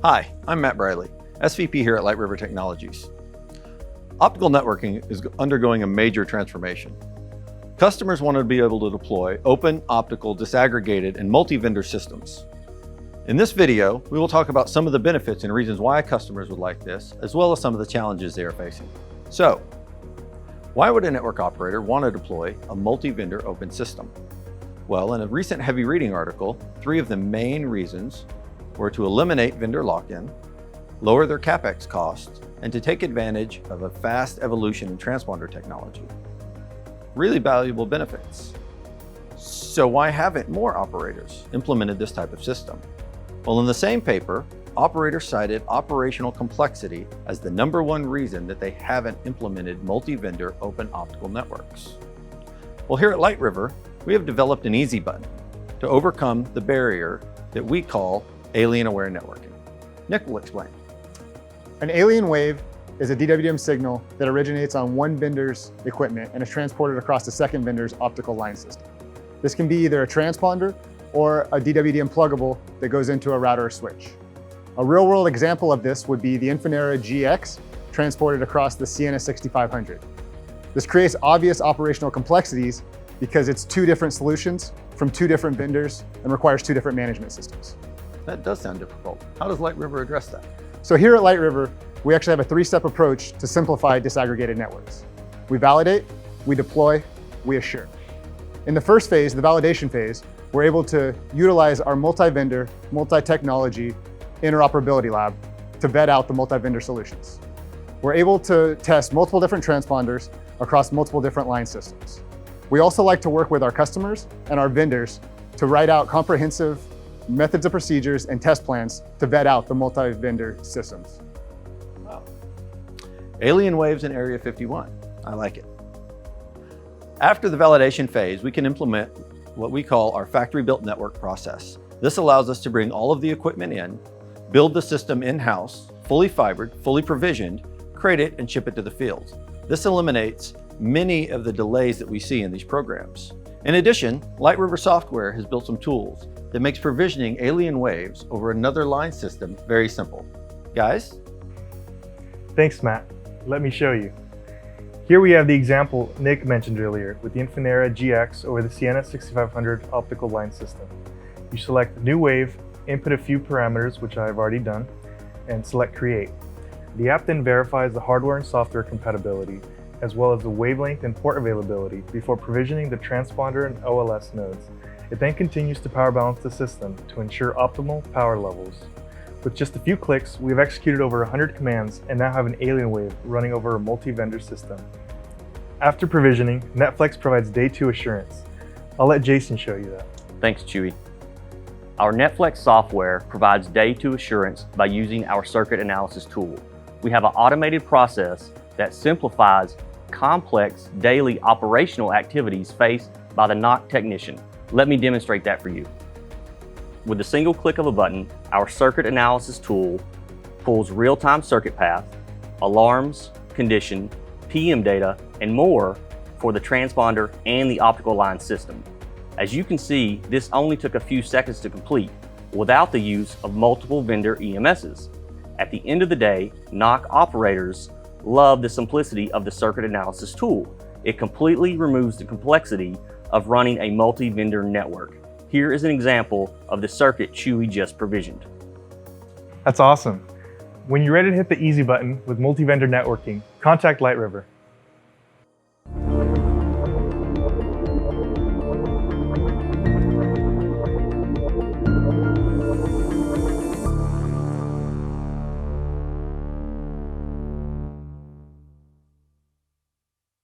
Hi, I'm Matt Briley, SVP here at LightRiver Technologies. Optical networking is undergoing a major transformation. Customers want to be able to deploy open, optical, disaggregated, and multi-vendor systems. In this video, we will talk about some of the benefits and reasons why customers would like this, as well as some of the challenges they are facing. So, why would a network operator want to deploy a multi-vendor open system? Well, in a recent heavy reading article, 3 of the main reasons were to eliminate vendor lock-in, lower their CapEx costs, and to take advantage of a fast evolution in transponder technology. Really valuable benefits. So why haven't more operators implemented this type of system? Well, in the same paper, operators cited operational complexity as the #1 reason that they haven't implemented multi-vendor open optical networks. Well, here at LightRiver, we have developed an easy button to overcome the barrier that we call alien-aware networking. Nick will explain. An alien wave is a DWDM signal that originates on one vendor's equipment and is transported across the second vendor's optical line system. This can be either a transponder or a DWDM pluggable that goes into a router or switch. A real-world example of this would be the Infinera GX transported across the Sienna 6500. This creates obvious operational complexities because it's 2 different solutions from 2 different vendors and requires 2 different management systems. That does sound difficult. How does LightRiver address that? So here at LightRiver, we actually have a 3-step approach to simplify disaggregated networks. We validate, we deploy, we assure. In the first phase, the validation phase, we're able to utilize our multi-vendor, multi-technology interoperability lab to vet out the multi-vendor solutions. We're able to test multiple different transponders across multiple different line systems. We also like to work with our customers and our vendors to write out comprehensive methods of procedures and test plans to vet out the multi-vendor systems. Wow. Alien waves in Area 51. I like it. After the validation phase, we can implement what we call our factory-built network process. This allows us to bring all of the equipment in, build the system in-house, fully fibered, fully provisioned, create it, and ship it to the field. This eliminates many of the delays that we see in these programs. In addition, LightRiver software has built some tools that makes provisioning alien waves over another line system very simple. Guys? Thanks, Matt. Let me show you. Here we have the example Nick mentioned earlier with the Infinera GX over the Sienna 6500 optical line system. You select new wave, input a few parameters, which I've already done, and select create. The app then verifies the hardware and software compatibility, as well as the wavelength and port availability before provisioning the transponder and OLS nodes. It then continues to power balance the system to ensure optimal power levels. With just a few clicks, we've executed over 100 commands and now have an alien wave running over a multi-vendor system. After provisioning, Netflix provides day 2 assurance. I'll let Jason show you that. Thanks, Chewy. Our Netflix software provides day 2 assurance by using our circuit analysis tool. We have an automated process that simplifies complex daily operational activities faced by the NOC technician. Let me demonstrate that for you. With a single click of a button, our circuit analysis tool pulls real-time circuit path, alarms, condition, PM data, and more for the transponder and the optical line system. As you can see, this only took a few seconds to complete without the use of multiple vendor EMSs. At the end of the day, NOC operators love the simplicity of the circuit analysis tool. It completely removes the complexity of running a multi-vendor network. Here is an example of the circuit Chewy just provisioned. That's awesome. When you're ready to hit the easy button with multi-vendor networking, contact LightRiver.